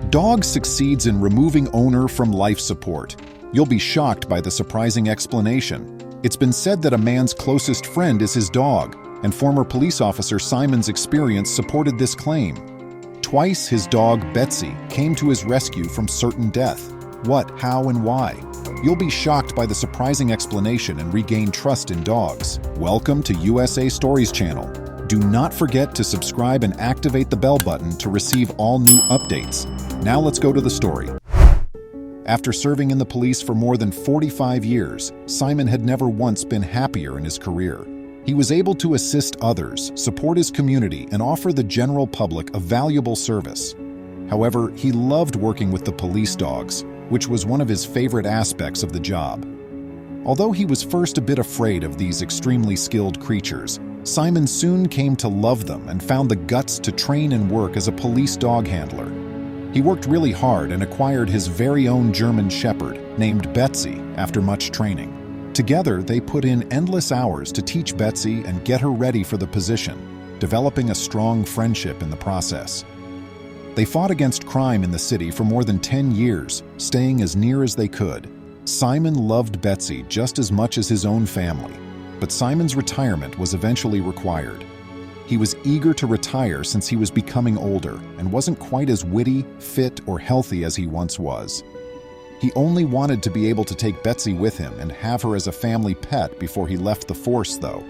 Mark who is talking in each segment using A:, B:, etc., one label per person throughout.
A: Dog succeeds in removing owner from life support. You'll be shocked by the surprising explanation. It's been said that a man's closest friend is his dog, and former police officer Simon's experience supported this claim. Twice his dog, Betsy, came to his rescue from certain death. What, how, and why? You'll be shocked by the surprising explanation and regain trust in dogs. Welcome to USA Stories channel. Do not forget to subscribe and activate the bell button to receive all new updates. Now let's go to the story. After serving in the police for more than 45 years, Simon had never once been happier in his career. He was able to assist others, support his community, and offer the general public a valuable service. However, he loved working with the police dogs, which was one of his favorite aspects of the job. Although he was first a bit afraid of these extremely skilled creatures, Simon soon came to love them and found the guts to train and work as a police dog handler. He worked really hard and acquired his very own German Shepherd, named Betsy, after much training. Together, they put in endless hours to teach Betsy and get her ready for the position, developing a strong friendship in the process. They fought against crime in the city for more than 10 years, staying as near as they could. Simon loved Betsy just as much as his own family, but Simon's retirement was eventually required. He was eager to retire since he was becoming older and wasn't quite as witty, fit, or healthy as he once was. He only wanted to be able to take Betsy with him and have her as a family pet before he left the force, though.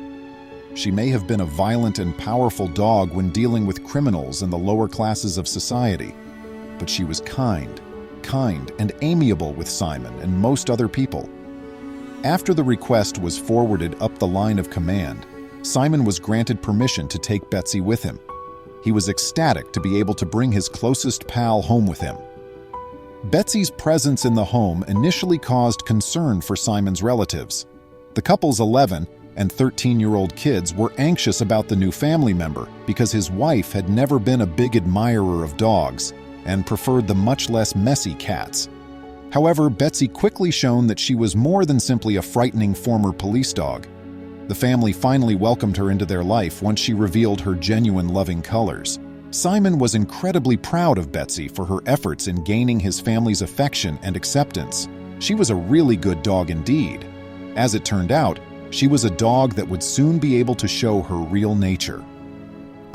A: She may have been a violent and powerful dog when dealing with criminals in the lower classes of society, but she was kind, and amiable with Simon and most other people. After the request was forwarded up the line of command, Simon was granted permission to take Betsy with him. He was ecstatic to be able to bring his closest pal home with him. Betsy's presence in the home initially caused concern for Simon's relatives. The couple's 11 and 13-year-old kids were anxious about the new family member because his wife had never been a big admirer of dogs and preferred the much less messy cats. However, Betsy quickly showed that she was more than simply a frightening former police dog. The family finally welcomed her into their life once she revealed her genuine loving colors. Simon was incredibly proud of Betsy for her efforts in gaining his family's affection and acceptance. She was a really good dog indeed. As it turned out, she was a dog that would soon be able to show her real nature.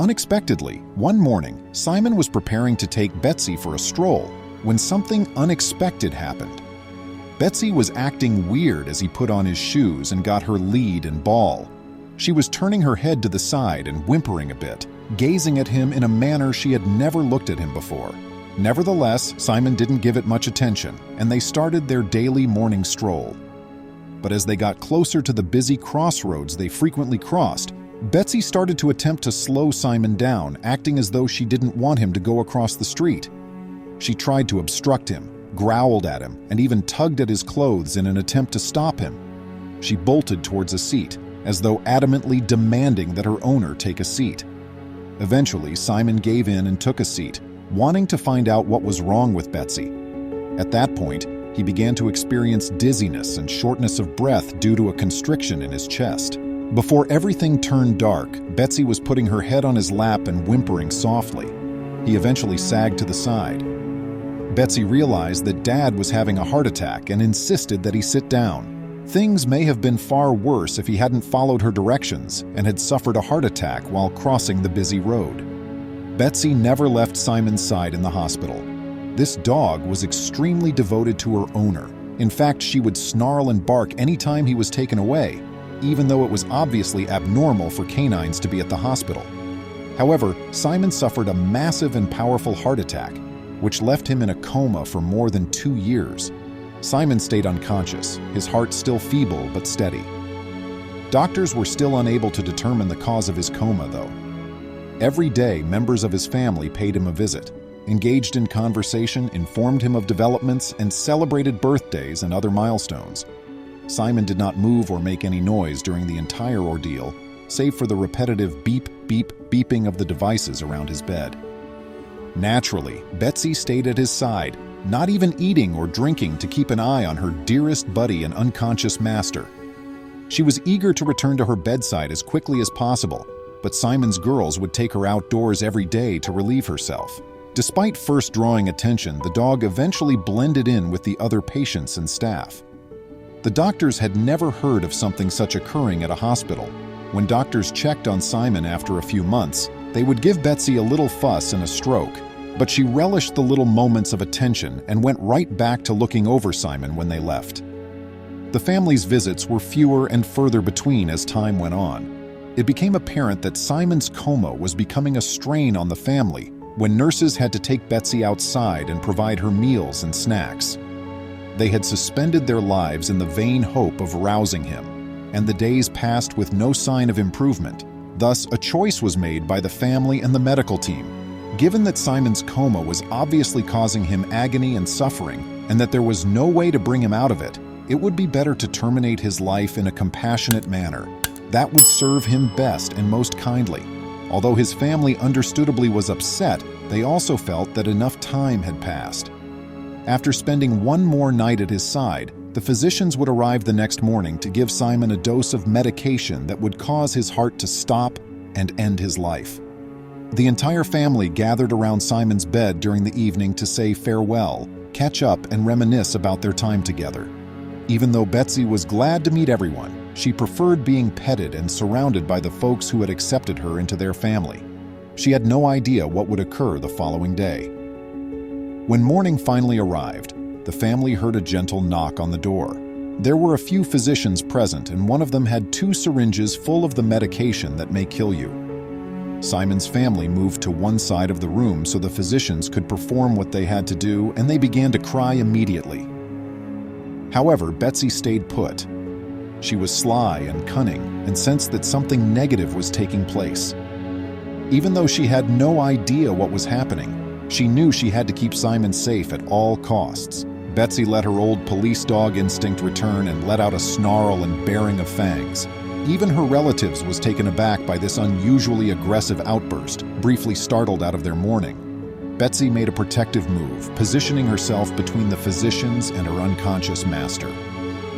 A: Unexpectedly, one morning, Simon was preparing to take Betsy for a stroll when something unexpected happened. Betsy was acting weird as he put on his shoes and got her lead and ball. She was turning her head to the side and whimpering a bit, gazing at him in a manner she had never looked at him before. Nevertheless, Simon didn't give it much attention, and they started their daily morning stroll. But as they got closer to the busy crossroads they frequently crossed, Betsy started to attempt to slow Simon down, acting as though she didn't want him to go across the street. She tried to obstruct him, growled at him, and even tugged at his clothes in an attempt to stop him. She bolted towards a seat, as though adamantly demanding that her owner take a seat. Eventually, Simon gave in and took a seat, wanting to find out what was wrong with Betsy. At that point, he began to experience dizziness and shortness of breath due to a constriction in his chest. Before everything turned dark, Betsy was putting her head on his lap and whimpering softly. He eventually sagged to the side. Betsy realized that Dad was having a heart attack and insisted that he sit down. Things may have been far worse if he hadn't followed her directions and had suffered a heart attack while crossing the busy road. Betsy never left Simon's side in the hospital. This dog was extremely devoted to her owner. In fact, she would snarl and bark anytime he was taken away, even though it was obviously abnormal for canines to be at the hospital. However, Simon suffered a massive and powerful heart attack, which left him in a coma for more than 2 years. Simon stayed unconscious, his heart still feeble but steady. Doctors were still unable to determine the cause of his coma, though. Every day, members of his family paid him a visit, engaged in conversation, informed him of developments, and celebrated birthdays and other milestones. Simon did not move or make any noise during the entire ordeal, save for the repetitive beep, beep, beeping of the devices around his bed. Naturally, Betsy stayed at his side, not even eating or drinking to keep an eye on her dearest buddy and unconscious master. She was eager to return to her bedside as quickly as possible, but Simon's girls would take her outdoors every day to relieve herself. Despite first drawing attention, the dog eventually blended in with the other patients and staff. The doctors had never heard of something such occurring at a hospital. When doctors checked on Simon after a few months, they would give Betsy a little fuss and a stroke, but she relished the little moments of attention and went right back to looking over Simon when they left. The family's visits were fewer and further between as time went on. It became apparent that Simon's coma was becoming a strain on the family when nurses had to take Betsy outside and provide her meals and snacks. They had suspended their lives in the vain hope of rousing him, and the days passed with no sign of improvement. Thus, a choice was made by the family and the medical team. Given that Simon's coma was obviously causing him agony and suffering, and that there was no way to bring him out of it, it would be better to terminate his life in a compassionate manner. That would serve him best and most kindly. Although his family understandably was upset, they also felt that enough time had passed. After spending one more night at his side, the physicians would arrive the next morning to give Simon a dose of medication that would cause his heart to stop and end his life. The entire family gathered around Simon's bed during the evening to say farewell, catch up, and reminisce about their time together. Even though Betsy was glad to meet everyone, she preferred being petted and surrounded by the folks who had accepted her into their family. She had no idea what would occur the following day. When morning finally arrived, the family heard a gentle knock on the door. There were a few physicians present, and one of them had 2 syringes full of the medication that may kill you. Simon's family moved to one side of the room so the physicians could perform what they had to do, and they began to cry immediately. However, Betsy stayed put. She was sly and cunning and sensed that something negative was taking place. Even though she had no idea what was happening, she knew she had to keep Simon safe at all costs. Betsy let her old police dog instinct return and let out a snarl and baring of fangs. Even her relatives was taken aback by this unusually aggressive outburst, briefly startled out of their mourning. Betsy made a protective move, positioning herself between the physicians and her unconscious master.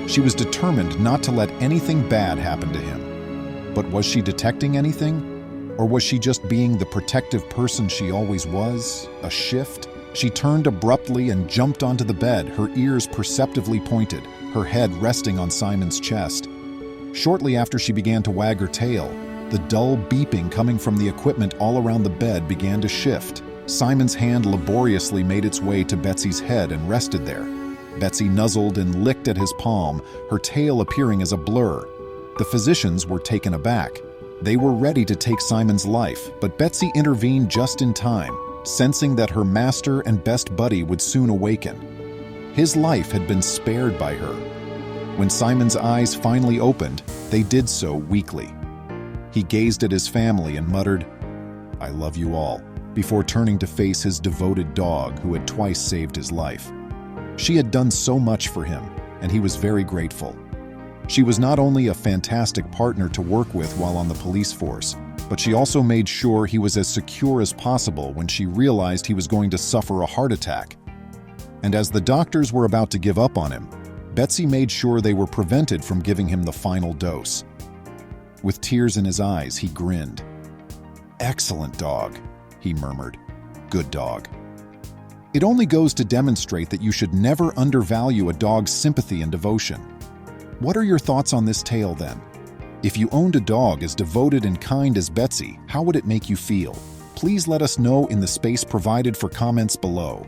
A: She was determined not to let anything bad happen to him. But was she detecting anything? Or was she just being the protective person she always was? A shift? She turned abruptly and jumped onto the bed, her ears perceptibly pointed, her head resting on Simon's chest. Shortly after she began to wag her tail, the dull beeping coming from the equipment all around the bed began to shift. Simon's hand laboriously made its way to Betsy's head and rested there. Betsy nuzzled and licked at his palm, her tail appearing as a blur. The physicians were taken aback. They were ready to take Simon's life, but Betsy intervened just in time, sensing that her master and best buddy would soon awaken. His life had been spared by her. When Simon's eyes finally opened, they did so weakly. He gazed at his family and muttered, "I love you all," before turning to face his devoted dog who had twice saved his life. She had done so much for him, and he was very grateful. She was not only a fantastic partner to work with while on the police force, but she also made sure he was as secure as possible when she realized he was going to suffer a heart attack. And as the doctors were about to give up on him, Betsy made sure they were prevented from giving him the final dose. With tears in his eyes, he grinned. "Excellent dog," he murmured. "Good dog." It only goes to demonstrate that you should never undervalue a dog's sympathy and devotion. What are your thoughts on this tale then? If you owned a dog as devoted and kind as Betsy, how would it make you feel? Please let us know in the space provided for comments below.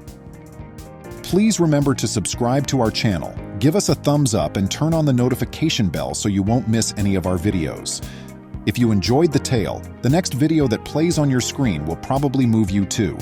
A: Please remember to subscribe to our channel, give us a thumbs up, and turn on the notification bell so you won't miss any of our videos. If you enjoyed the tale, the next video that plays on your screen will probably move you too.